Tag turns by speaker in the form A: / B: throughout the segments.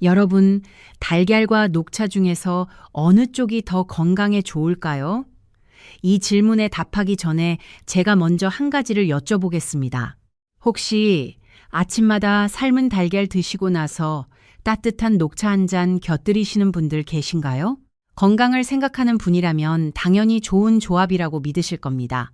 A: 여러분, 달걀과 녹차 중에서 어느 쪽이 더 건강에 좋을까요? 이 질문에 답하기 전에 제가 먼저 한 가지를 여쭤보겠습니다. 혹시 아침마다 삶은 달걀 드시고 나서 따뜻한 녹차 한 잔 곁들이시는 분들 계신가요? 건강을 생각하는 분이라면 당연히 좋은 조합이라고 믿으실 겁니다.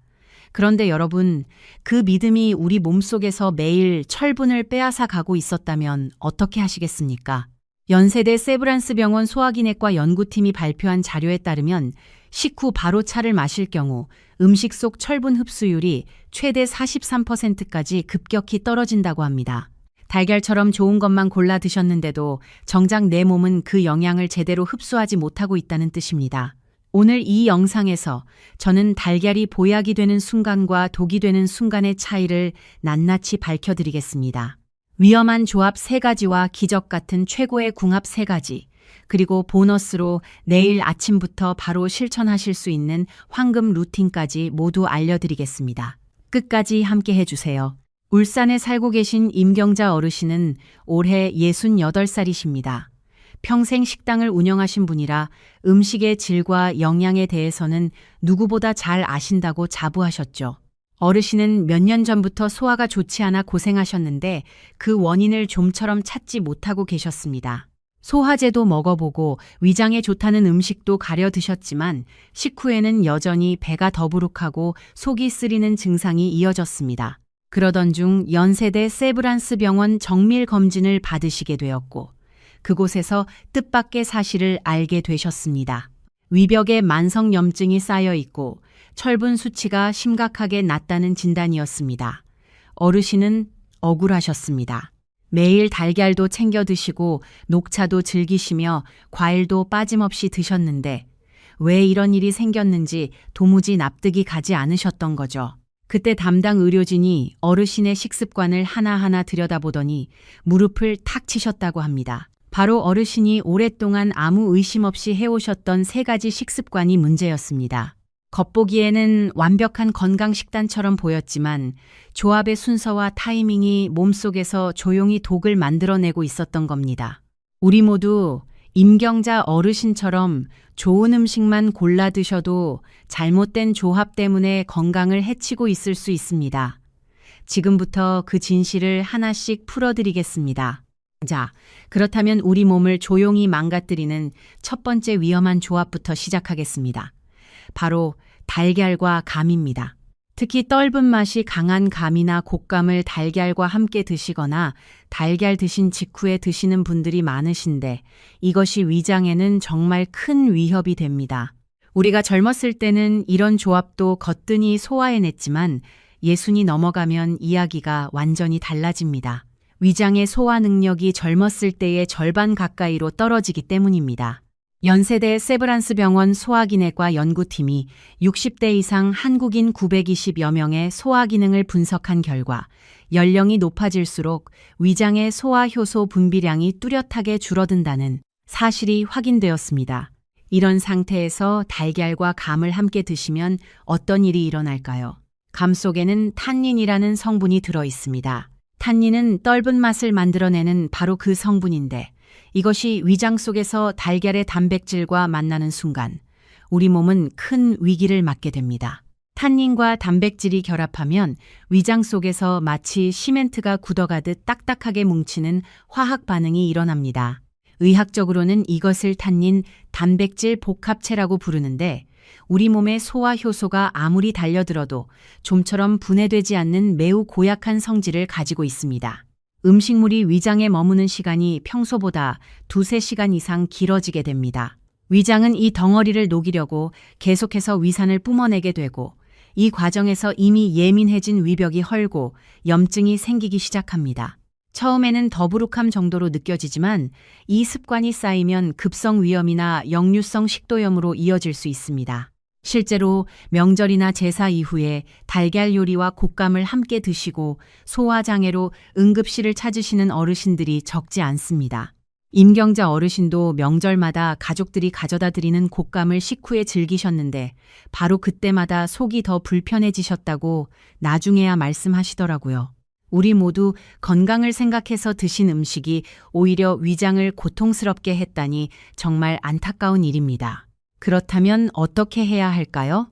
A: 그런데 여러분, 그 믿음이 우리 몸속에서 매일 철분을 빼앗아 가고 있었다면 어떻게 하시겠습니까? 연세대 세브란스 병원 소화기내과 연구팀이 발표한 자료에 따르면 식후 바로 차를 마실 경우 음식 속 철분 흡수율이 최대 43%까지 급격히 떨어진다고 합니다. 달걀처럼 좋은 것만 골라 드셨는데도 정작 내 몸은 그 영양을 제대로 흡수하지 못하고 있다는 뜻입니다. 오늘 이 영상에서 저는 달걀이 보약이 되는 순간과 독이 되는 순간의 차이를 낱낱이 밝혀드리겠습니다. 위험한 조합 3가지와 기적 같은 최고의 궁합 3가지, 그리고 보너스로 내일 아침부터 바로 실천하실 수 있는 황금 루틴까지 모두 알려드리겠습니다. 끝까지 함께 해주세요. 울산에 살고 계신 임경자 어르신은 올해 68살이십니다. 평생 식당을 운영하신 분이라 음식의 질과 영양에 대해서는 누구보다 잘 아신다고 자부하셨죠. 어르신은 몇 년 전부터 소화가 좋지 않아 고생하셨는데 그 원인을 좀처럼 찾지 못하고 계셨습니다. 소화제도 먹어보고 위장에 좋다는 음식도 가려 드셨지만 식후에는 여전히 배가 더부룩하고 속이 쓰리는 증상이 이어졌습니다. 그러던 중 연세대 세브란스 병원 정밀 검진을 받으시게 되었고 그곳에서 뜻밖의 사실을 알게 되셨습니다. 위벽에 만성염증이 쌓여 있고 철분 수치가 심각하게 낮다는 진단이었습니다. 어르신은 억울하셨습니다. 매일 달걀도 챙겨 드시고 녹차도 즐기시며 과일도 빠짐없이 드셨는데 왜 이런 일이 생겼는지 도무지 납득이 가지 않으셨던 거죠. 그때 담당 의료진이 어르신의 식습관을 하나하나 들여다보더니 무릎을 탁 치셨다고 합니다. 바로 어르신이 오랫동안 아무 의심 없이 해오셨던 3가지 식습관이 문제였습니다. 겉보기에는 완벽한 건강 식단처럼 보였지만 조합의 순서와 타이밍이 몸속에서 조용히 독을 만들어내고 있었던 겁니다. 우리 모두 임경자 어르신처럼 좋은 음식만 골라 드셔도 잘못된 조합 때문에 건강을 해치고 있을 수 있습니다. 지금부터 그 진실을 하나씩 풀어드리겠습니다. 자, 그렇다면 우리 몸을 조용히 망가뜨리는 첫 번째 위험한 조합부터 시작하겠습니다. 바로 달걀과 감입니다. 특히 떫은 맛이 강한 감이나 곶감을 달걀과 함께 드시거나 달걀 드신 직후에 드시는 분들이 많으신데 이것이 위장에는 정말 큰 위협이 됩니다. 우리가 젊었을 때는 이런 조합도 거뜬히 소화해냈지만 60이 넘어가면 이야기가 완전히 달라집니다. 위장의 소화 능력이 젊었을 때의 절반 가까이로 떨어지기 때문입니다. 연세대 세브란스 병원 소화기내과 연구팀이 60대 이상 한국인 920여 명의 소화 기능을 분석한 결과 연령이 높아질수록 위장의 소화 효소 분비량이 뚜렷하게 줄어든다는 사실이 확인되었습니다. 이런 상태에서 달걀과 감을 함께 드시면 어떤 일이 일어날까요? 감 속에는 탄닌이라는 성분이 들어 있습니다. 탄닌은 떫은 맛을 만들어내는 바로 그 성분인데 이것이 위장 속에서 달걀의 단백질과 만나는 순간 우리 몸은 큰 위기를 맞게 됩니다. 탄닌과 단백질이 결합하면 위장 속에서 마치 시멘트가 굳어가듯 딱딱하게 뭉치는 화학 반응이 일어납니다. 의학적으로는 이것을 탄닌 단백질 복합체라고 부르는데 우리 몸의 소화 효소가 아무리 달려들어도 좀처럼 분해되지 않는 매우 고약한 성질을 가지고 있습니다. 음식물이 위장에 머무는 시간이 평소보다 2~3시간 이상 길어지게 됩니다. 위장은 이 덩어리를 녹이려고 계속해서 위산을 뿜어내게 되고 이 과정에서 이미 예민해진 위벽이 헐고 염증이 생기기 시작합니다. 처음에는 더부룩함 정도로 느껴지지만 이 습관이 쌓이면 급성 위염이나 역류성 식도염으로 이어질 수 있습니다. 실제로 명절이나 제사 이후에 달걀 요리와 곶감을 함께 드시고 소화장애로 응급실을 찾으시는 어르신들이 적지 않습니다. 임경자 어르신도 명절마다 가족들이 가져다 드리는 곶감을 식후에 즐기셨는데 바로 그때마다 속이 더 불편해지셨다고 나중에야 말씀하시더라고요. 우리 모두 건강을 생각해서 드신 음식이 오히려 위장을 고통스럽게 했다니 정말 안타까운 일입니다. 그렇다면 어떻게 해야 할까요?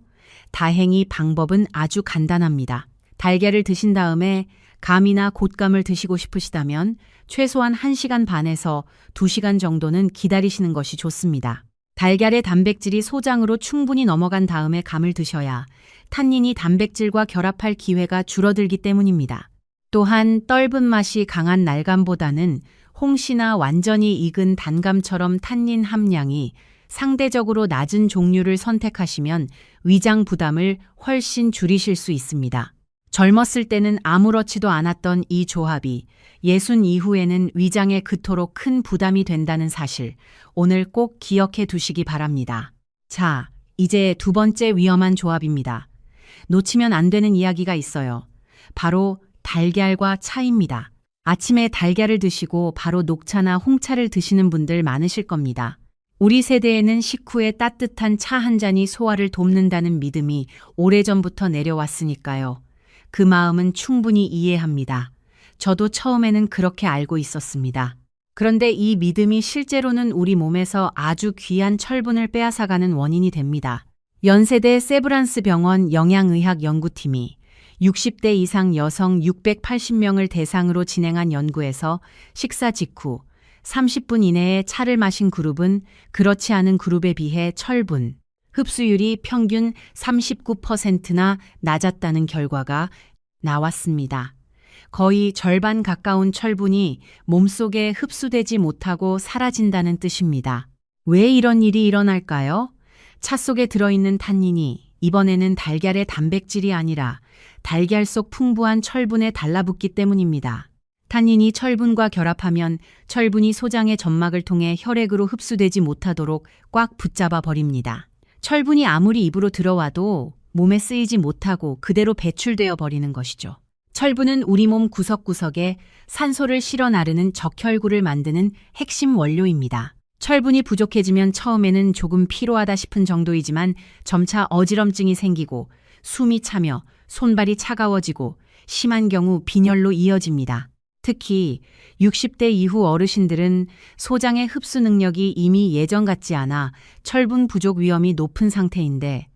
A: 다행히 방법은 아주 간단합니다. 달걀을 드신 다음에 감이나 곶감을 드시고 싶으시다면 최소한 1시간 반에서 2시간 정도는 기다리시는 것이 좋습니다. 달걀의 단백질이 소장으로 충분히 넘어간 다음에 감을 드셔야 탄닌이 단백질과 결합할 기회가 줄어들기 때문입니다. 또한 떫은 맛이 강한 날감보다는 홍시나 완전히 익은 단감처럼 탄닌 함량이 상대적으로 낮은 종류를 선택하시면 위장 부담을 훨씬 줄이실 수 있습니다. 젊었을 때는 아무렇지도 않았던 이 조합이 60 이후에는 위장에 그토록 큰 부담이 된다는 사실, 오늘 꼭 기억해 두시기 바랍니다. 자, 이제 두 번째 위험한 조합입니다. 놓치면 안 되는 이야기가 있어요. 바로 달걀과 차입니다. 아침에 달걀을 드시고 바로 녹차나 홍차를 드시는 분들 많으실 겁니다. 우리 세대에는 식후에 따뜻한 차 한 잔이 소화를 돕는다는 믿음이 오래전부터 내려왔으니까요. 그 마음은 충분히 이해합니다. 저도 처음에는 그렇게 알고 있었습니다. 그런데 이 믿음이 실제로는 우리 몸에서 아주 귀한 철분을 빼앗아가는 원인이 됩니다. 연세대 세브란스 병원 영양의학 연구팀이 60대 이상 여성 680명을 대상으로 진행한 연구에서 식사 직후 30분 이내에 차를 마신 그룹은 그렇지 않은 그룹에 비해 철분, 흡수율이 평균 39%나 낮았다는 결과가 나왔습니다. 거의 절반 가까운 철분이 몸속에 흡수되지 못하고 사라진다는 뜻입니다. 왜 이런 일이 일어날까요? 차 속에 들어있는 탄닌이 이번에는 달걀의 단백질이 아니라 달걀 속 풍부한 철분에 달라붙기 때문입니다. 탄닌이 철분과 결합하면 철분이 소장의 점막을 통해 혈액으로 흡수되지 못하도록 꽉 붙잡아 버립니다. 철분이 아무리 입으로 들어와도 몸에 쓰이지 못하고 그대로 배출되어 버리는 것이죠. 철분은 우리 몸 구석구석에 산소를 실어 나르는 적혈구를 만드는 핵심 원료입니다. 철분이 부족해지면 처음에는 조금 피로하다 싶은 정도이지만 점차 어지럼증이 생기고 숨이 차며 손발이 차가워지고 심한 경우 빈혈로 이어집니다. 특히 60대 이후 어르신들은 소장의 흡수 능력이 이미 예전 같지 않아 철분 부족 위험이 높은 상태인데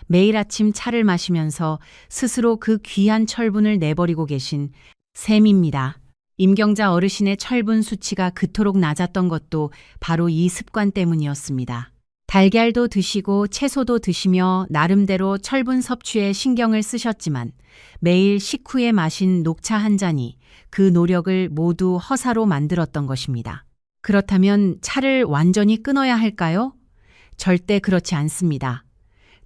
A: 매일 아침 차를 마시면서 스스로 그 귀한 철분을 내버리고 계신 셈입니다. 임경자 어르신의 철분 수치가 그토록 낮았던 것도 바로 이 습관 때문이었습니다. 달걀도 드시고 채소도 드시며 나름대로 철분 섭취에 신경을 쓰셨지만 매일 식후에 마신 녹차 한 잔이 그 노력을 모두 허사로 만들었던 것입니다. 그렇다면 차를 완전히 끊어야 할까요? 절대 그렇지 않습니다.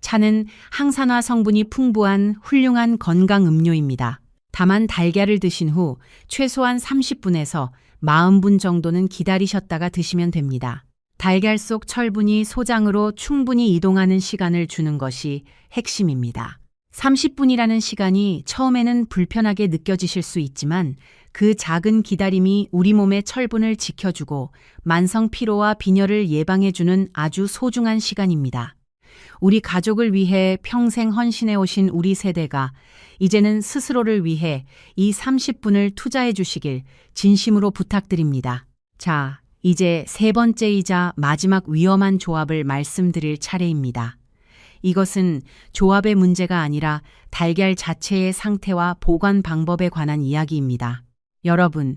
A: 차는 항산화 성분이 풍부한 훌륭한 건강 음료입니다. 다만 달걀을 드신 후 최소한 30분에서 40분 정도는 기다리셨다가 드시면 됩니다. 달걀 속 철분이 소장으로 충분히 이동하는 시간을 주는 것이 핵심입니다. 30분이라는 시간이 처음에는 불편하게 느껴지실 수 있지만 그 작은 기다림이 우리 몸의 철분을 지켜주고 만성 피로와 빈혈을 예방해주는 아주 소중한 시간입니다. 우리 가족을 위해 평생 헌신해 오신 우리 세대가 이제는 스스로를 위해 이 30분을 투자해 주시길 진심으로 부탁드립니다. 자, 이제 세 번째이자 마지막 위험한 조합을 말씀드릴 차례입니다. 이것은 조합의 문제가 아니라 달걀 자체의 상태와 보관 방법에 관한 이야기입니다. 여러분,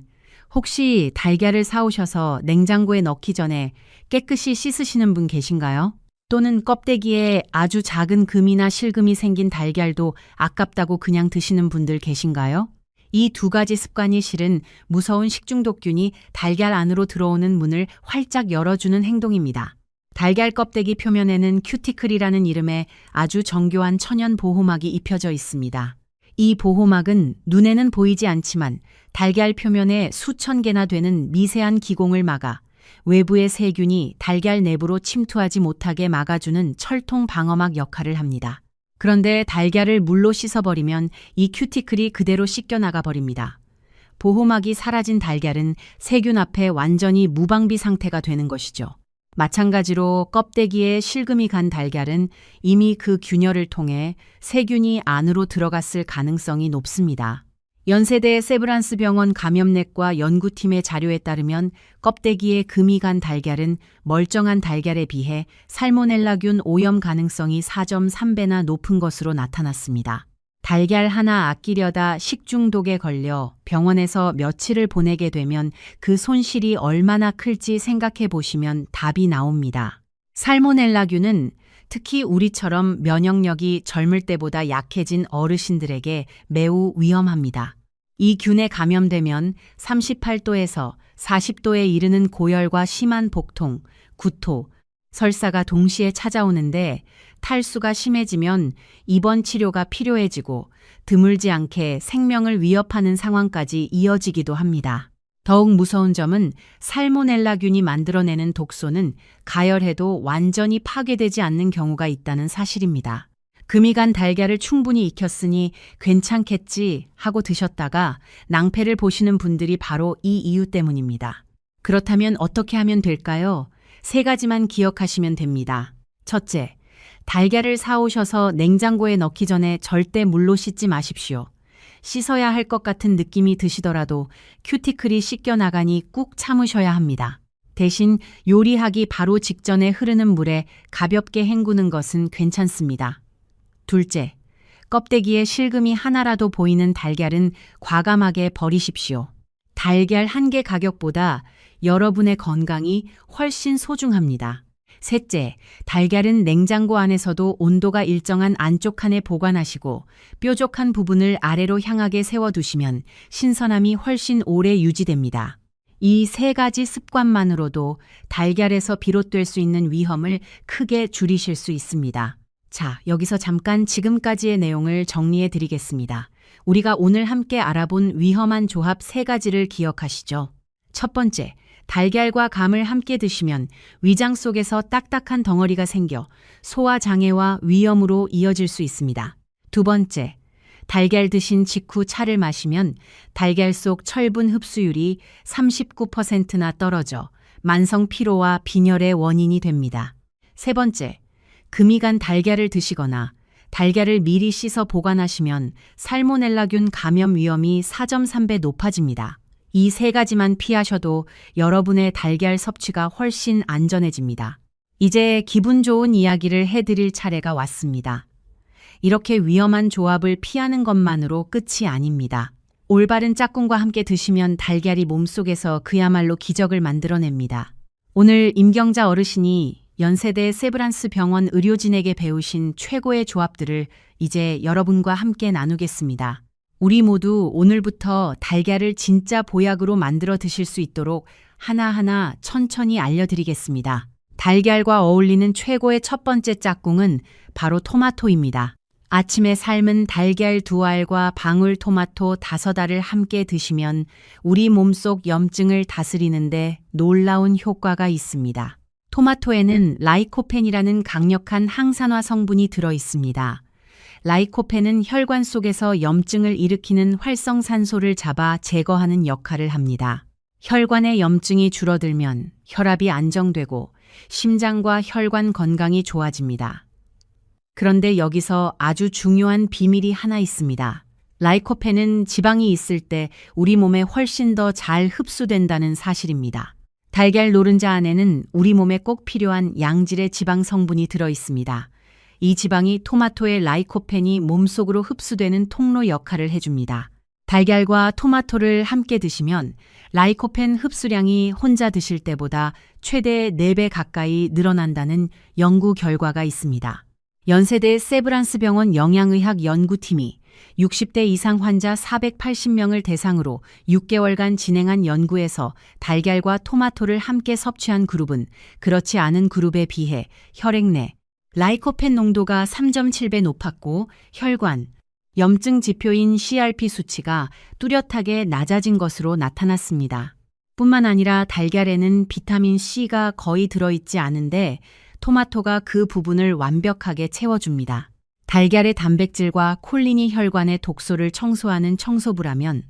A: 혹시 달걀을 사오셔서 냉장고에 넣기 전에 깨끗이 씻으시는 분 계신가요? 또는 껍데기에 아주 작은 금이나 실금이 생긴 달걀도 아깝다고 그냥 드시는 분들 계신가요? 이 두 가지 습관이 실은 무서운 식중독균이 달걀 안으로 들어오는 문을 활짝 열어주는 행동입니다. 달걀 껍데기 표면에는 큐티클이라는 이름의 아주 정교한 천연 보호막이 입혀져 있습니다. 이 보호막은 눈에는 보이지 않지만 달걀 표면에 수천 개나 되는 미세한 기공을 막아 외부의 세균이 달걀 내부로 침투하지 못하게 막아주는 철통 방어막 역할을 합니다. 그런데 달걀을 물로 씻어버리면 이 큐티클이 그대로 씻겨나가 버립니다. 보호막이 사라진 달걀은 세균 앞에 완전히 무방비 상태가 되는 것이죠. 마찬가지로 껍데기에 실금이 간 달걀은 이미 그 균열을 통해 세균이 안으로 들어갔을 가능성이 높습니다. 연세대 세브란스 병원 감염내과 연구팀의 자료에 따르면 껍데기에 금이 간 달걀은 멀쩡한 달걀에 비해 살모넬라균 오염 가능성이 4.3배나 높은 것으로 나타났습니다. 달걀 하나 아끼려다 식중독에 걸려 병원에서 며칠을 보내게 되면 그 손실이 얼마나 클지 생각해 보시면 답이 나옵니다. 살모넬라균은 특히 우리처럼 면역력이 젊을 때보다 약해진 어르신들에게 매우 위험합니다. 이 균에 감염되면 38도에서 40도에 이르는 고열과 심한 복통, 구토, 설사가 동시에 찾아오는데 탈수가 심해지면 입원 치료가 필요해지고 드물지 않게 생명을 위협하는 상황까지 이어지기도 합니다. 더욱 무서운 점은 살모넬라균이 만들어내는 독소는 가열해도 완전히 파괴되지 않는 경우가 있다는 사실입니다. 금이 간 달걀을 충분히 익혔으니 괜찮겠지 하고 드셨다가 낭패를 보시는 분들이 바로 이 이유 때문입니다. 그렇다면 어떻게 하면 될까요? 3가지만 기억하시면 됩니다. 첫째, 달걀을 사오셔서 냉장고에 넣기 전에 절대 물로 씻지 마십시오. 씻어야 할 것 같은 느낌이 드시더라도 큐티클이 씻겨나가니 꾹 참으셔야 합니다. 대신 요리하기 바로 직전에 흐르는 물에 가볍게 헹구는 것은 괜찮습니다. 둘째, 껍데기에 실금이 하나라도 보이는 달걀은 과감하게 버리십시오. 달걀 한 개 가격보다 여러분의 건강이 훨씬 소중합니다. 셋째, 달걀은 냉장고 안에서도 온도가 일정한 안쪽 칸에 보관하시고 뾰족한 부분을 아래로 향하게 세워두시면 신선함이 훨씬 오래 유지됩니다. 이 3가지 습관만으로도 달걀에서 비롯될 수 있는 위험을 크게 줄이실 수 있습니다. 자, 여기서 잠깐 지금까지의 내용을 정리해 드리겠습니다. 우리가 오늘 함께 알아본 위험한 조합 3가지를 기억하시죠? 첫 번째, 달걀과 감을 함께 드시면 위장 속에서 딱딱한 덩어리가 생겨 소화장애와 위염으로 이어질 수 있습니다. 두 번째, 달걀 드신 직후 차를 마시면 달걀 속 철분 흡수율이 39%나 떨어져 만성 피로와 빈혈의 원인이 됩니다. 세 번째, 금이 간 달걀을 드시거나 달걀을 미리 씻어 보관하시면 살모넬라균 감염 위험이 4.3배 높아집니다. 이 3가지만 피하셔도 여러분의 달걀 섭취가 훨씬 안전해집니다. 이제 기분 좋은 이야기를 해드릴 차례가 왔습니다. 이렇게 위험한 조합을 피하는 것만으로 끝이 아닙니다. 올바른 짝꿍과 함께 드시면 달걀이 몸속에서 그야말로 기적을 만들어냅니다. 오늘 임경자 어르신이 연세대 세브란스 병원 의료진에게 배우신 최고의 조합들을 이제 여러분과 함께 나누겠습니다. 우리 모두 오늘부터 달걀을 진짜 보약으로 만들어 드실 수 있도록 하나하나 천천히 알려드리겠습니다. 달걀과 어울리는 최고의 첫 번째 짝꿍은 바로 토마토입니다. 아침에 삶은 달걀 2알과 방울토마토 5알을 함께 드시면 우리 몸속 염증을 다스리는데 놀라운 효과가 있습니다. 토마토에는 라이코펜이라는 강력한 항산화 성분이 들어 있습니다. 라이코펜은 혈관 속에서 염증을 일으키는 활성산소를 잡아 제거하는 역할을 합니다. 혈관의 염증이 줄어들면 혈압이 안정되고 심장과 혈관 건강이 좋아집니다. 그런데 여기서 아주 중요한 비밀이 하나 있습니다. 라이코펜은 지방이 있을 때 우리 몸에 훨씬 더 잘 흡수된다는 사실입니다. 달걀 노른자 안에는 우리 몸에 꼭 필요한 양질의 지방 성분이 들어 있습니다. 이 지방이 토마토의 라이코펜이 몸속으로 흡수되는 통로 역할을 해줍니다. 달걀과 토마토를 함께 드시면 라이코펜 흡수량이 혼자 드실 때보다 최대 4배 가까이 늘어난다는 연구 결과가 있습니다. 연세대 세브란스 병원 영양의학 연구팀이 60대 이상 환자 480명을 대상으로 6개월간 진행한 연구에서 달걀과 토마토를 함께 섭취한 그룹은 그렇지 않은 그룹에 비해 혈액 내 라이코펜 농도가 3.7배 높았고 혈관, 염증 지표인 CRP 수치가 뚜렷하게 낮아진 것으로 나타났습니다. 뿐만 아니라 달걀에는 비타민 C가 거의 들어있지 않은데 토마토가 그 부분을 완벽하게 채워줍니다. 달걀의 단백질과 콜린이 혈관의 독소를 청소하는 청소부라면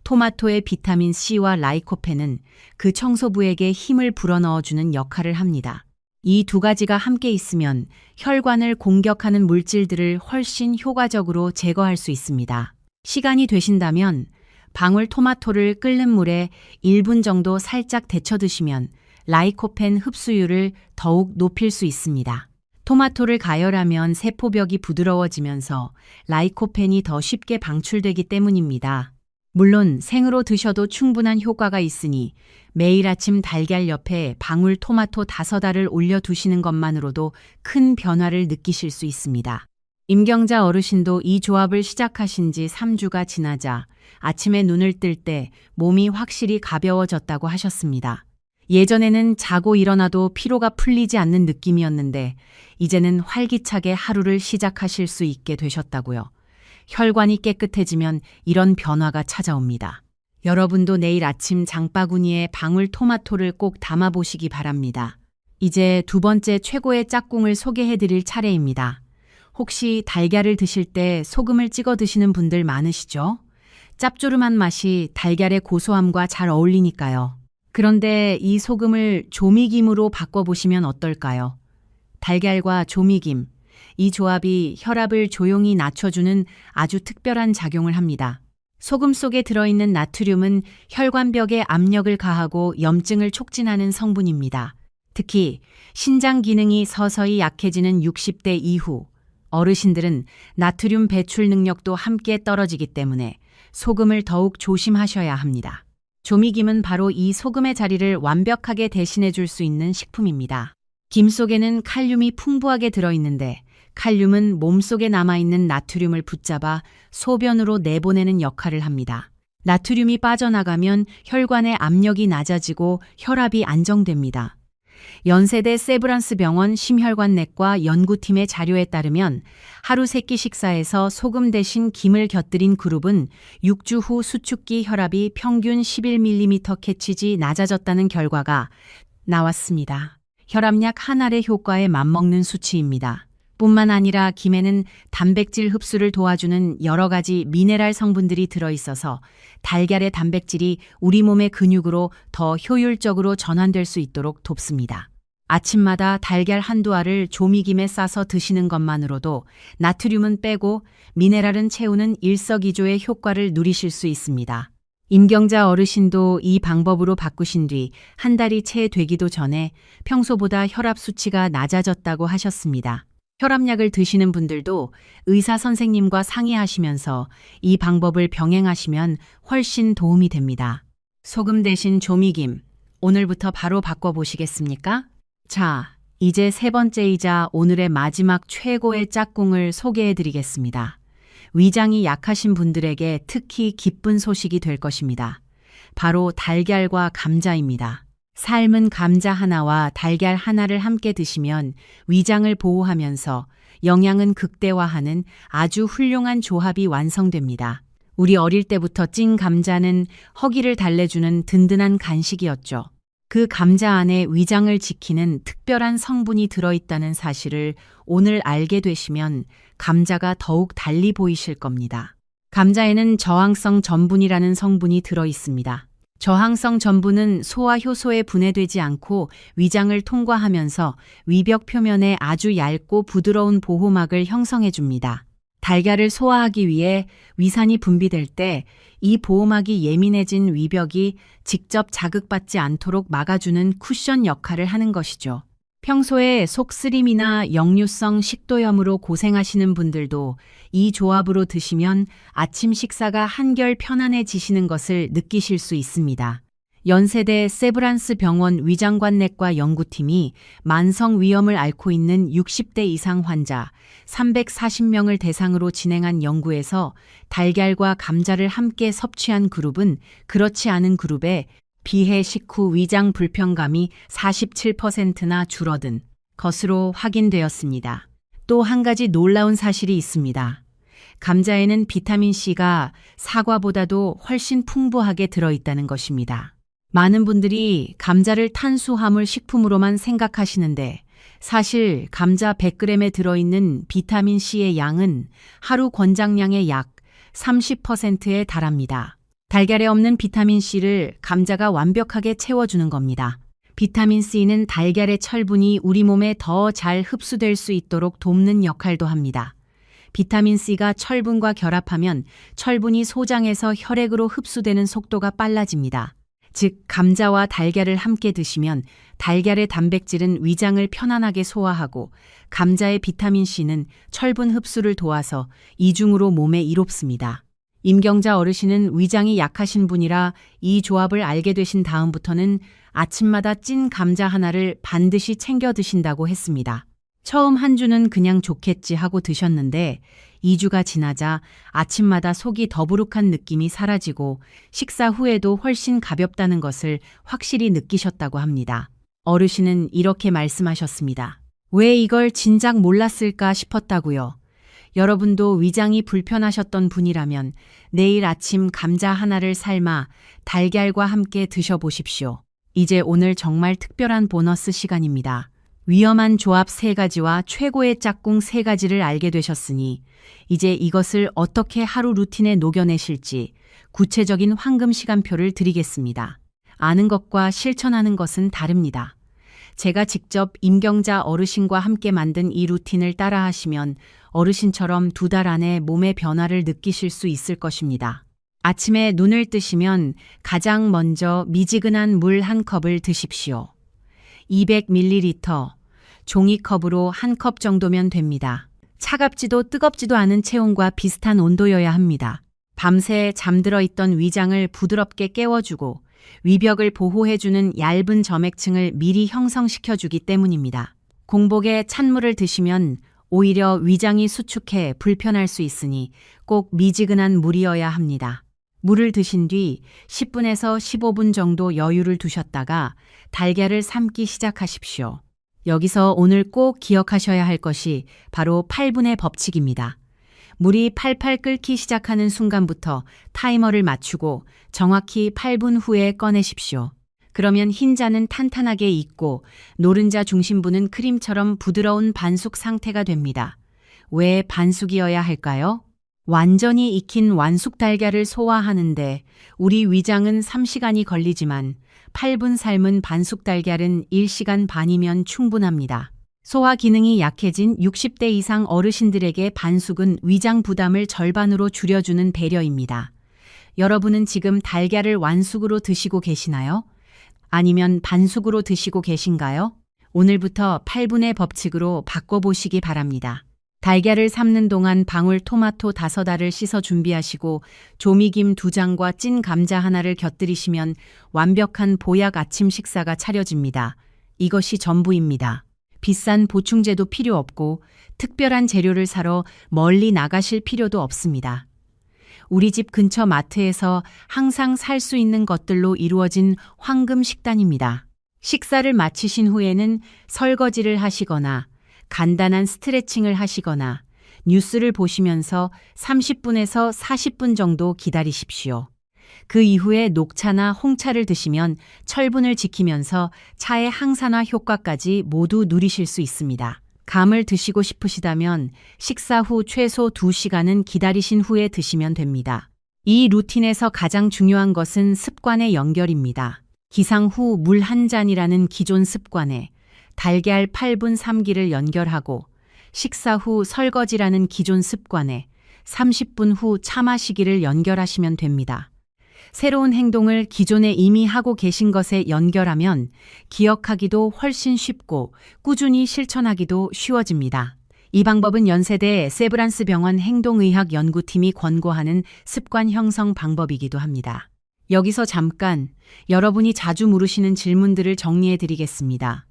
A: 토마토의 비타민 C와 라이코펜은 그 청소부에게 힘을 불어넣어주는 역할을 합니다. 이 2가지가 함께 있으면 혈관을 공격하는 물질들을 훨씬 효과적으로 제거할 수 있습니다. 시간이 되신다면 방울토마토를 끓는 물에 1분 정도 살짝 데쳐 드시면 라이코펜 흡수율을 더욱 높일 수 있습니다. 토마토를 가열하면 세포벽이 부드러워지면서 라이코펜이 더 쉽게 방출되기 때문입니다. 물론 생으로 드셔도 충분한 효과가 있으니 매일 아침 달걀 옆에 방울토마토 5알을 올려두시는 것만으로도 큰 변화를 느끼실 수 있습니다. 임경자 어르신도 이 조합을 시작하신 지 3주가 지나자 아침에 눈을 뜰 때 몸이 확실히 가벼워졌다고 하셨습니다. 예전에는 자고 일어나도 피로가 풀리지 않는 느낌이었는데 이제는 활기차게 하루를 시작하실 수 있게 되셨다고요. 혈관이 깨끗해지면 이런 변화가 찾아옵니다. 여러분도 내일 아침 장바구니에 방울토마토를 꼭 담아보시기 바랍니다. 이제 두 번째 최고의 짝꿍을 소개해드릴 차례입니다. 혹시 달걀을 드실 때 소금을 찍어 드시는 분들 많으시죠? 짭조름한 맛이 달걀의 고소함과 잘 어울리니까요. 그런데 이 소금을 조미김으로 바꿔보시면 어떨까요? 달걀과 조미김, 이 조합이 혈압을 조용히 낮춰주는 아주 특별한 작용을 합니다. 소금 속에 들어있는 나트륨은 혈관벽에 압력을 가하고 염증을 촉진하는 성분입니다. 특히 신장 기능이 서서히 약해지는 60대 이후 어르신들은 나트륨 배출 능력도 함께 떨어지기 때문에 소금을 더욱 조심하셔야 합니다. 조미김은 바로 이 소금의 자리를 완벽하게 대신해 줄 수 있는 식품입니다. 김 속에는 칼륨이 풍부하게 들어있는데 칼륨은 몸속에 남아있는 나트륨을 붙잡아 소변으로 내보내는 역할을 합니다. 나트륨이 빠져나가면 혈관의 압력이 낮아지고 혈압이 안정됩니다. 연세대 세브란스 병원 심혈관내과 연구팀의 자료에 따르면 하루 3끼 식사에서 소금 대신 김을 곁들인 그룹은 6주 후 수축기 혈압이 평균 11mm 캐치지 낮아졌다는 결과가 나왔습니다. 혈압약 한 알의 효과에 맞먹는 수치입니다. 뿐만 아니라 김에는 단백질 흡수를 도와주는 여러 가지 미네랄 성분들이 들어있어서 달걀의 단백질이 우리 몸의 근육으로 더 효율적으로 전환될 수 있도록 돕습니다. 아침마다 달걀 한두 알을 조미김에 싸서 드시는 것만으로도 나트륨은 빼고 미네랄은 채우는 일석이조의 효과를 누리실 수 있습니다. 임경자 어르신도 이 방법으로 바꾸신 뒤 한 달이 채 되기도 전에 평소보다 혈압 수치가 낮아졌다고 하셨습니다. 혈압약을 드시는 분들도 의사 선생님과 상의하시면서 이 방법을 병행하시면 훨씬 도움이 됩니다. 소금 대신 조미김, 오늘부터 바로 바꿔보시겠습니까? 자, 이제 세 번째이자 오늘의 마지막 최고의 짝꿍을 소개해드리겠습니다. 위장이 약하신 분들에게 특히 기쁜 소식이 될 것입니다. 바로 달걀과 감자입니다. 삶은 감자 하나와 달걀 하나를 함께 드시면 위장을 보호하면서 영양은 극대화하는 아주 훌륭한 조합이 완성됩니다. 우리 어릴 때부터 찐 감자는 허기를 달래주는 든든한 간식이었죠. 그 감자 안에 위장을 지키는 특별한 성분이 들어있다는 사실을 오늘 알게 되시면 감자가 더욱 달리 보이실 겁니다. 감자에는 저항성 전분이라는 성분이 들어있습니다. 저항성 전분은 소화 효소에 분해되지 않고 위장을 통과하면서 위벽 표면에 아주 얇고 부드러운 보호막을 형성해 줍니다. 달걀을 소화하기 위해 위산이 분비될 때 이 보호막이 예민해진 위벽이 직접 자극받지 않도록 막아주는 쿠션 역할을 하는 것이죠. 평소에 속쓰림이나 역류성 식도염으로 고생하시는 분들도 이 조합으로 드시면 아침 식사가 한결 편안해지시는 것을 느끼실 수 있습니다. 연세대 세브란스 병원 위장관내과 연구팀이 만성 위염을 앓고 있는 60대 이상 환자 340명을 대상으로 진행한 연구에서 달걀과 감자를 함께 섭취한 그룹은 그렇지 않은 그룹에 비해 식후 위장 불편감이 47%나 줄어든 것으로 확인되었습니다. 또 한 가지 놀라운 사실이 있습니다. 감자에는 비타민C가 사과보다도 훨씬 풍부하게 들어있다는 것입니다. 많은 분들이 감자를 탄수화물 식품으로만 생각하시는데 사실 감자 100g에 들어있는 비타민C의 양은 하루 권장량의 약 30%에 달합니다. 달걀에 없는 비타민C를 감자가 완벽하게 채워주는 겁니다. 비타민C는 달걀의 철분이 우리 몸에 더 잘 흡수될 수 있도록 돕는 역할도 합니다. 비타민C가 철분과 결합하면 철분이 소장에서 혈액으로 흡수되는 속도가 빨라집니다. 즉, 감자와 달걀을 함께 드시면 달걀의 단백질은 위장을 편안하게 소화하고 감자의 비타민C는 철분 흡수를 도와서 이중으로 몸에 이롭습니다. 임경자 어르신은 위장이 약하신 분이라 이 조합을 알게 되신 다음부터는 아침마다 찐 감자 하나를 반드시 챙겨 드신다고 했습니다. 처음 한 주는 그냥 좋겠지 하고 드셨는데 2주가 지나자 아침마다 속이 더부룩한 느낌이 사라지고 식사 후에도 훨씬 가볍다는 것을 확실히 느끼셨다고 합니다. 어르신은 이렇게 말씀하셨습니다. 왜 이걸 진작 몰랐을까 싶었다고요. 여러분도 위장이 불편하셨던 분이라면 내일 아침 감자 하나를 삶아 달걀과 함께 드셔보십시오. 이제 오늘 정말 특별한 보너스 시간입니다. 위험한 조합 3가지와 최고의 짝꿍 3가지를 알게 되셨으니 이제 이것을 어떻게 하루 루틴에 녹여내실지 구체적인 황금 시간표를 드리겠습니다. 아는 것과 실천하는 것은 다릅니다. 제가 직접 임경자 어르신과 함께 만든 이 루틴을 따라하시면 어르신처럼 2달 안에 몸의 변화를 느끼실 수 있을 것입니다. 아침에 눈을 뜨시면 가장 먼저 미지근한 물 1컵을 드십시오. 200ml, 종이컵으로 1컵 정도면 됩니다. 차갑지도 뜨겁지도 않은 체온과 비슷한 온도여야 합니다. 밤새 잠들어 있던 위장을 부드럽게 깨워주고 위벽을 보호해주는 얇은 점액층을 미리 형성시켜주기 때문입니다. 공복에 찬물을 드시면 오히려 위장이 수축해 불편할 수 있으니 꼭 미지근한 물이어야 합니다. 물을 드신 뒤 10분에서 15분 정도 여유를 두셨다가 달걀을 삶기 시작하십시오. 여기서 오늘 꼭 기억하셔야 할 것이 바로 8분의 법칙입니다. 물이 팔팔 끓기 시작하는 순간부터 타이머를 맞추고 정확히 8분 후에 꺼내십시오. 그러면 흰자는 탄탄하게 익고 노른자 중심부는 크림처럼 부드러운 반숙 상태가 됩니다. 왜 반숙이어야 할까요? 완전히 익힌 완숙 달걀을 소화하는데 우리 위장은 3시간이 걸리지만 8분 삶은 반숙 달걀은 1시간 반이면 충분합니다. 소화 기능이 약해진 60대 이상 어르신들에게 반숙은 위장 부담을 절반으로 줄여주는 배려입니다. 여러분은 지금 달걀을 완숙으로 드시고 계시나요? 아니면 반숙으로 드시고 계신가요? 오늘부터 8분의 법칙으로 바꿔보시기 바랍니다. 달걀을 삶는 동안 방울토마토 5알을 씻어 준비하시고 조미김 2장과 찐 감자 하나를 곁들이시면 완벽한 보약 아침 식사가 차려집니다. 이것이 전부입니다. 비싼 보충제도 필요 없고 특별한 재료를 사러 멀리 나가실 필요도 없습니다. 우리 집 근처 마트에서 항상 살 수 있는 것들로 이루어진 황금 식단입니다. 식사를 마치신 후에는 설거지를 하시거나 간단한 스트레칭을 하시거나 뉴스를 보시면서 30분에서 40분 정도 기다리십시오. 그 이후에 녹차나 홍차를 드시면 철분을 지키면서 차의 항산화 효과까지 모두 누리실 수 있습니다. 감을 드시고 싶으시다면 식사 후 최소 2시간은 기다리신 후에 드시면 됩니다. 이 루틴에서 가장 중요한 것은 습관의 연결입니다. 기상 후 물 1잔이라는 기존 습관에 달걀 8분 삶기를 연결하고 식사 후 설거지라는 기존 습관에 30분 후 차 마시기를 연결하시면 됩니다. 새로운 행동을 기존에 이미 하고 계신 것에 연결하면 기억하기도 훨씬 쉽고 꾸준히 실천하기도 쉬워집니다. 이 방법은 연세대 세브란스 병원 행동의학 연구팀이 권고하는 습관 형성 방법이기도 합니다. 여기서 잠깐 여러분이 자주 물으시는 질문들을 정리해 드리겠습니다.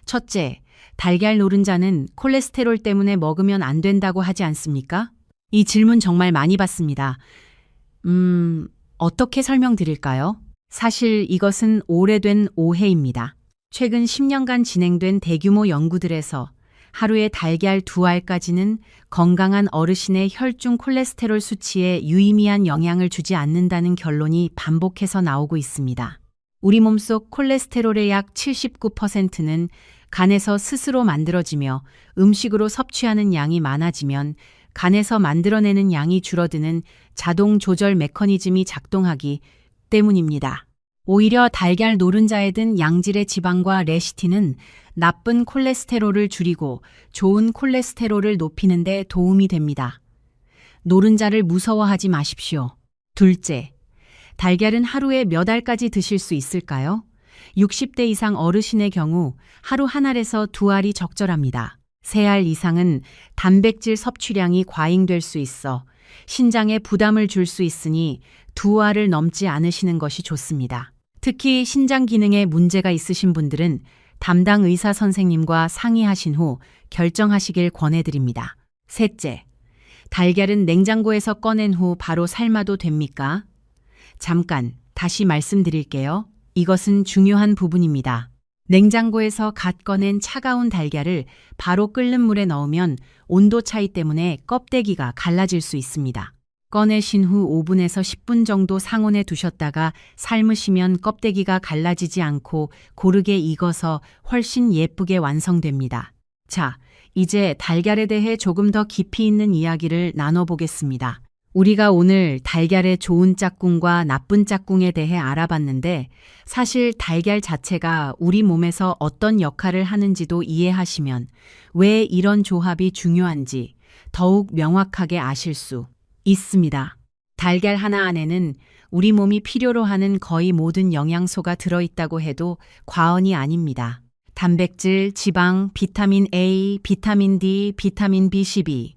A: 첫째, 달걀 노른자는 콜레스테롤 때문에 먹으면 안 된다고 하지 않습니까? 이 질문 정말 많이 받습니다. 어떻게 설명드릴까요? 사실 이것은 오래된 오해입니다. 최근 10년간 진행된 대규모 연구들에서 하루에 달걀 2알까지는 건강한 어르신의 혈중 콜레스테롤 수치에 유의미한 영향을 주지 않는다는 결론이 반복해서 나오고 있습니다. 우리 몸속 콜레스테롤의 약 79%는 간에서 스스로 만들어지며 음식으로 섭취하는 양이 많아지면 간에서 만들어내는 양이 줄어드는 자동 조절 메커니즘이 작동하기 때문입니다. 오히려 달걀 노른자에 든 양질의 지방과 레시틴은 나쁜 콜레스테롤을 줄이고 좋은 콜레스테롤을 높이는 데 도움이 됩니다. 노른자를 무서워하지 마십시오. 둘째, 달걀은 하루에 몇 알까지 드실 수 있을까요? 60대 이상 어르신의 경우 하루 한 알에서 두 알이 적절합니다. 세 알 이상은 단백질 섭취량이 과잉될 수 있어 신장에 부담을 줄 수 있으니 두 알을 넘지 않으시는 것이 좋습니다. 특히 신장 기능에 문제가 있으신 분들은 담당 의사 선생님과 상의하신 후 결정하시길 권해드립니다. 셋째, 달걀은 냉장고에서 꺼낸 후 바로 삶아도 됩니까? 잠깐 다시 말씀드릴게요. 이것은 중요한 부분입니다. 냉장고에서 갓 꺼낸 차가운 달걀을 바로 끓는 물에 넣으면 온도 차이 때문에 껍데기가 갈라질 수 있습니다. 꺼내신 후 5분에서 10분 정도 상온에 두셨다가 삶으시면 껍데기가 갈라지지 않고 고르게 익어서 훨씬 예쁘게 완성됩니다. 자, 이제 달걀에 대해 조금 더 깊이 있는 이야기를 나눠보겠습니다. 우리가 오늘 달걀의 좋은 짝꿍과 나쁜 짝꿍에 대해 알아봤는데 사실 달걀 자체가 우리 몸에서 어떤 역할을 하는지도 이해하시면 왜 이런 조합이 중요한지 더욱 명확하게 아실 수 있습니다. 달걀 하나 안에는 우리 몸이 필요로 하는 거의 모든 영양소가 들어있다고 해도 과언이 아닙니다. 단백질, 지방, 비타민 A, 비타민 D, 비타민 B12,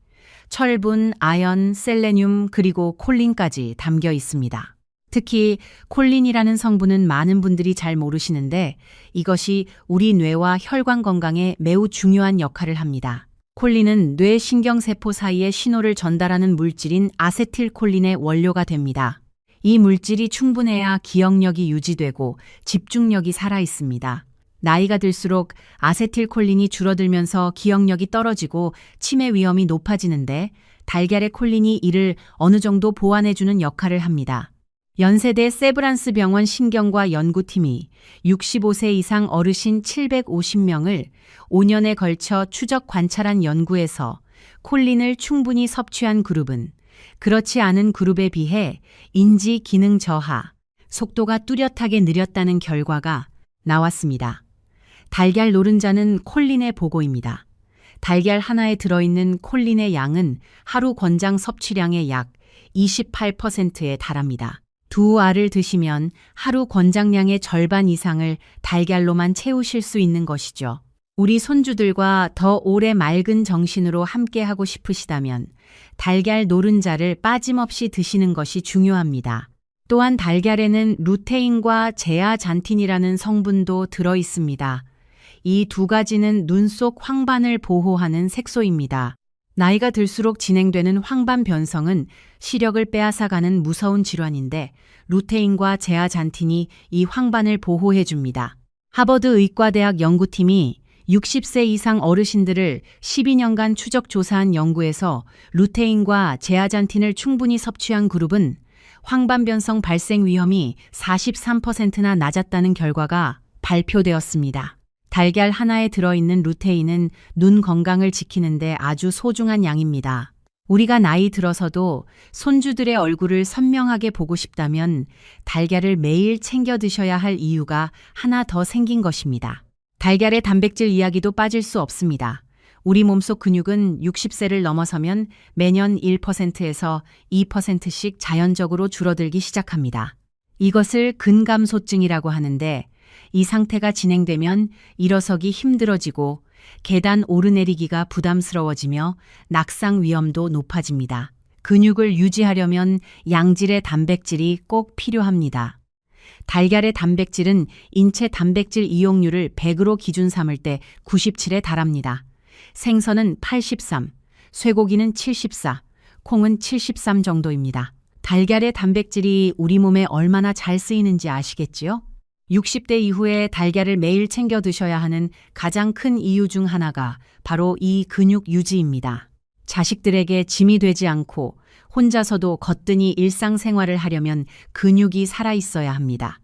A: 철분, 아연, 셀레늄, 그리고 콜린까지 담겨 있습니다. 특히 콜린이라는 성분은 많은 분들이 잘 모르시는데 이것이 우리 뇌와 혈관 건강에 매우 중요한 역할을 합니다. 콜린은 뇌 신경세포 사이에 신호를 전달하는 물질인 아세틸콜린의 원료가 됩니다. 이 물질이 충분해야 기억력이 유지되고 집중력이 살아있습니다. 나이가 들수록 아세틸콜린이 줄어들면서 기억력이 떨어지고 치매 위험이 높아지는데 달걀의 콜린이 이를 어느 정도 보완해주는 역할을 합니다. 연세대 세브란스 병원 신경과 연구팀이 65세 이상 어르신 750명을 5년에 걸쳐 추적 관찰한 연구에서 콜린을 충분히 섭취한 그룹은 그렇지 않은 그룹에 비해 인지 기능 저하, 속도가 뚜렷하게 느렸다는 결과가 나왔습니다. 달걀 노른자는 콜린의 보고입니다. 달걀 하나에 들어있는 콜린의 양은 하루 권장 섭취량의 약 28%에 달합니다. 두 알을 드시면 하루 권장량의 절반 이상을 달걀로만 채우실 수 있는 것이죠. 우리 손주들과 더 오래 맑은 정신으로 함께하고 싶으시다면 달걀 노른자를 빠짐없이 드시는 것이 중요합니다. 또한 달걀에는 루테인과 제아잔틴이라는 성분도 들어 있습니다. 이 두 가지는 눈 속 황반을 보호하는 색소입니다. 나이가 들수록 진행되는 황반 변성은 시력을 빼앗아가는 무서운 질환인데 루테인과 제아잔틴이 이 황반을 보호해줍니다. 하버드 의과대학 연구팀이 60세 이상 어르신들을 12년간 추적 조사한 연구에서 루테인과 제아잔틴을 충분히 섭취한 그룹은 황반 변성 발생 위험이 43%나 낮았다는 결과가 발표되었습니다. 달걀 하나에 들어있는 루테인은 눈 건강을 지키는데 아주 소중한 양입니다. 우리가 나이 들어서도 손주들의 얼굴을 선명하게 보고 싶다면 달걀을 매일 챙겨 드셔야 할 이유가 하나 더 생긴 것입니다. 달걀의 단백질 이야기도 빠질 수 없습니다. 우리 몸속 근육은 60세를 넘어서면 매년 1%에서 2%씩 자연적으로 줄어들기 시작합니다. 이것을 근감소증이라고 하는데 이 상태가 진행되면 일어서기 힘들어지고 계단 오르내리기가 부담스러워지며 낙상 위험도 높아집니다. 근육을 유지하려면 양질의 단백질이 꼭 필요합니다. 달걀의 단백질은 인체 단백질 이용률을 100으로 기준 삼을 때 97에 달합니다. 생선은 83, 쇠고기는 74, 콩은 73 정도입니다. 달걀의 단백질이 우리 몸에 얼마나 잘 쓰이는지 아시겠지요? 60대 이후에 달걀을 매일 챙겨 드셔야 하는 가장 큰 이유 중 하나가 바로 이 근육 유지입니다. 자식들에게 짐이 되지 않고 혼자서도 거뜬히 일상생활을 하려면 근육이 살아있어야 합니다.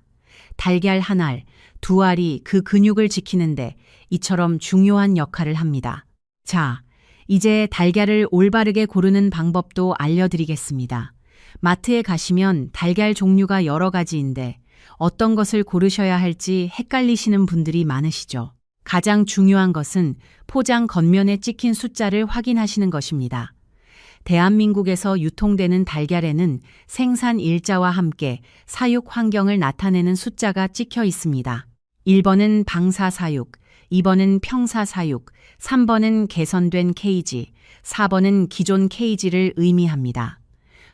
A: 달걀 한 알, 두 알이 그 근육을 지키는데 이처럼 중요한 역할을 합니다. 자, 이제 달걀을 올바르게 고르는 방법도 알려드리겠습니다. 마트에 가시면 달걀 종류가 여러 가지인데 어떤 것을 고르셔야 할지 헷갈리시는 분들이 많으시죠. 가장 중요한 것은 포장 겉면에 찍힌 숫자를 확인하시는 것입니다. 대한민국에서 유통되는 달걀에는 생산 일자와 함께 사육 환경을 나타내는 숫자가 찍혀 있습니다. 1번은 방사사육, 2번은 평사사육, 3번은 개선된 케이지, 4번은 기존 케이지를 의미합니다.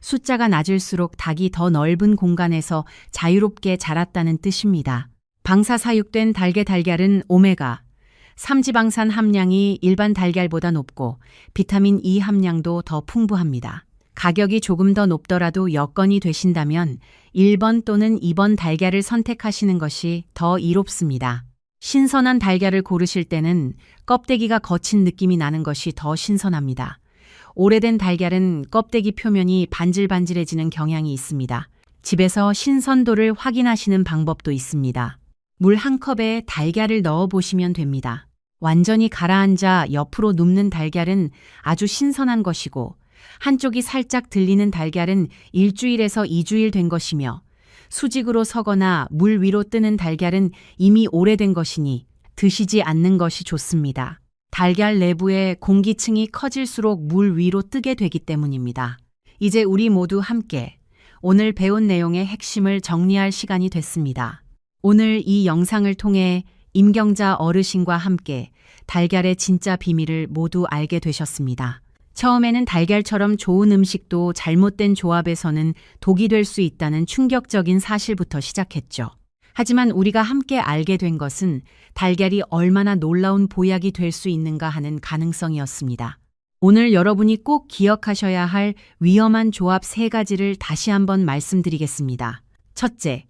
A: 숫자가 낮을수록 닭이 더 넓은 공간에서 자유롭게 자랐다는 뜻입니다. 방사사육된 달걀은 오메가 3지방산 함량이 일반 달걀보다 높고 비타민 E 함량도 더 풍부합니다. 가격이 조금 더 높더라도 여건이 되신다면 1번 또는 2번 달걀을 선택하시는 것이 더 이롭습니다. 신선한 달걀을 고르실 때는 껍데기가 거친 느낌이 나는 것이 더 신선합니다. 오래된 달걀은 껍데기 표면이 반질반질해지는 경향이 있습니다. 집에서 신선도를 확인하시는 방법도 있습니다. 물 한 컵에 달걀을 넣어 보시면 됩니다. 완전히 가라앉아 옆으로 눕는 달걀은 아주 신선한 것이고 한쪽이 살짝 들리는 달걀은 1주일에서 2주일 된 것이며 수직으로 서거나 물 위로 뜨는 달걀은 이미 오래된 것이니 드시지 않는 것이 좋습니다. 달걀 내부의 공기층이 커질수록 물 위로 뜨게 되기 때문입니다. 이제 우리 모두 함께 오늘 배운 내용의 핵심을 정리할 시간이 됐습니다. 오늘 이 영상을 통해 임경자 어르신과 함께 달걀의 진짜 비밀을 모두 알게 되셨습니다. 처음에는 달걀처럼 좋은 음식도 잘못된 조합에서는 독이 될 수 있다는 충격적인 사실부터 시작했죠. 하지만 우리가 함께 알게 된 것은 달걀이 얼마나 놀라운 보약이 될 수 있는가 하는 가능성이었습니다. 오늘 여러분이 꼭 기억하셔야 할 위험한 조합 3가지를 다시 한번 말씀드리겠습니다. 첫째,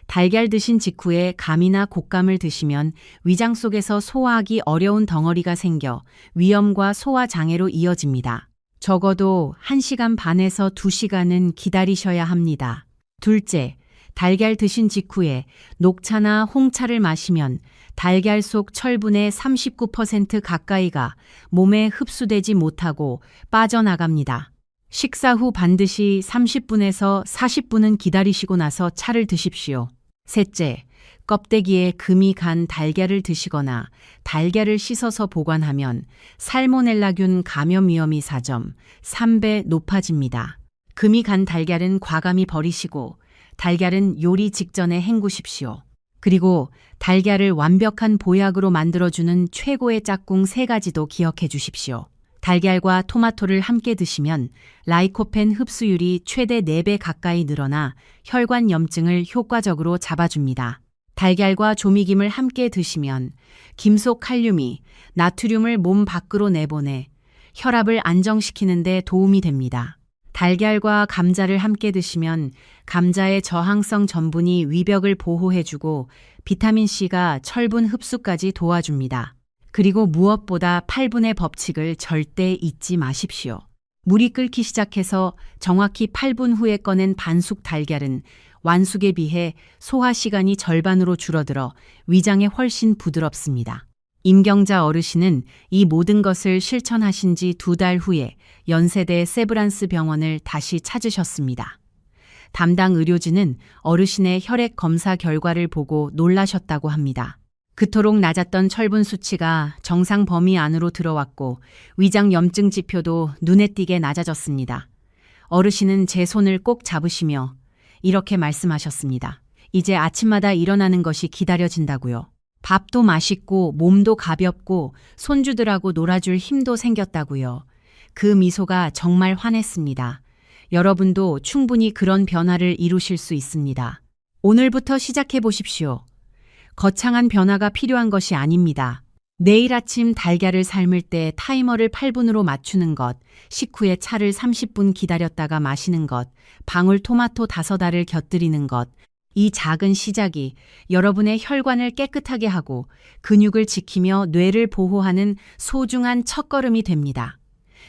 A: 달걀 드신 직후에 감이나 곶감을 드시면 위장 속에서 소화하기 어려운 덩어리가 생겨 위염과 소화 장애로 이어집니다. 적어도 1시간 반에서 2시간은 기다리셔야 합니다. 둘째, 달걀 드신 직후에 녹차나 홍차를 마시면 달걀 속 철분의 39% 가까이가 몸에 흡수되지 못하고 빠져나갑니다. 식사 후 반드시 30분에서 40분은 기다리시고 나서 차를 드십시오. 셋째, 껍데기에 금이 간 달걀을 드시거나 달걀을 씻어서 보관하면 살모넬라균 감염 위험이 4.3배 높아집니다. 금이 간 달걀은 과감히 버리시고 달걀은 요리 직전에 헹구십시오. 그리고 달걀을 완벽한 보약으로 만들어주는 최고의 짝꿍 3가지도 기억해 주십시오. 달걀과 토마토를 함께 드시면 라이코펜 흡수율이 최대 4배 가까이 늘어나 혈관 염증을 효과적으로 잡아줍니다. 달걀과 조미김을 함께 드시면 김속 칼륨이 나트륨을 몸 밖으로 내보내 혈압을 안정시키는 데 도움이 됩니다. 달걀과 감자를 함께 드시면 감자의 저항성 전분이 위벽을 보호해주고 비타민C가 철분 흡수까지 도와줍니다. 그리고 무엇보다 8분의 법칙을 절대 잊지 마십시오. 물이 끓기 시작해서 정확히 8분 후에 꺼낸 반숙 달걀은 완숙에 비해 소화 시간이 절반으로 줄어들어 위장에 훨씬 부드럽습니다. 임경자 어르신은 이 모든 것을 실천하신 지 2달 후에 연세대 세브란스 병원을 다시 찾으셨습니다. 담당 의료진은 어르신의 혈액 검사 결과를 보고 놀라셨다고 합니다. 그토록 낮았던 철분 수치가 정상 범위 안으로 들어왔고 위장 염증 지표도 눈에 띄게 낮아졌습니다. 어르신은 제 손을 꼭 잡으시며 이렇게 말씀하셨습니다. 이제 아침마다 일어나는 것이 기다려진다고요. 밥도 맛있고 몸도 가볍고 손주들하고 놀아줄 힘도 생겼다고요. 그 미소가 정말 환했습니다. 여러분도 충분히 그런 변화를 이루실 수 있습니다. 오늘부터 시작해 보십시오. 거창한 변화가 필요한 것이 아닙니다. 내일 아침 달걀을 삶을 때 타이머를 8분으로 맞추는 것, 식후에 차를 30분 기다렸다가 마시는 것, 방울토마토 5알을 곁들이는 것, 이 작은 시작이 여러분의 혈관을 깨끗하게 하고 근육을 지키며 뇌를 보호하는 소중한 첫걸음이 됩니다.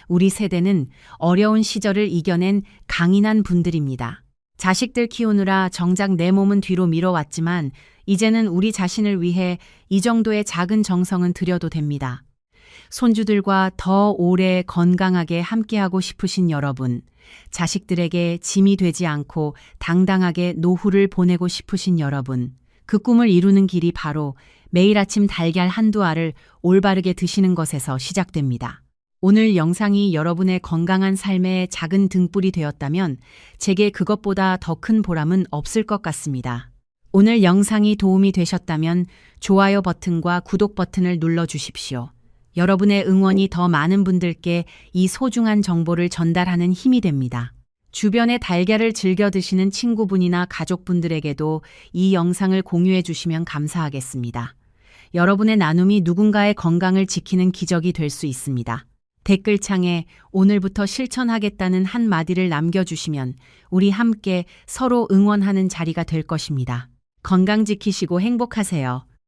A: 우리 세대는 어려운 시절을 이겨낸 강인한 분들입니다. 자식들 키우느라 정작 내 몸은 뒤로 미뤄왔지만 이제는 우리 자신을 위해 이 정도의 작은 정성은 들여도 됩니다. 손주들과 더 오래 건강하게 함께하고 싶으신 여러분, 자식들에게 짐이 되지 않고 당당하게 노후를 보내고 싶으신 여러분, 그 꿈을 이루는 길이 바로 매일 아침 달걀 한두 알을 올바르게 드시는 것에서 시작됩니다. 오늘 영상이 여러분의 건강한 삶의 작은 등불이 되었다면 제게 그것보다 더 큰 보람은 없을 것 같습니다. 오늘 영상이 도움이 되셨다면 좋아요 버튼과 구독 버튼을 눌러주십시오. 여러분의 응원이 더 많은 분들께 이 소중한 정보를 전달하는 힘이 됩니다. 주변에 달걀을 즐겨 드시는 친구분이나 가족분들에게도 이 영상을 공유해 주시면 감사하겠습니다. 여러분의 나눔이 누군가의 건강을 지키는 기적이 될 수 있습니다. 댓글창에 오늘부터 실천하겠다는 한마디를 남겨주시면 우리 함께 서로 응원하는 자리가 될 것입니다. 건강 지키시고 행복하세요.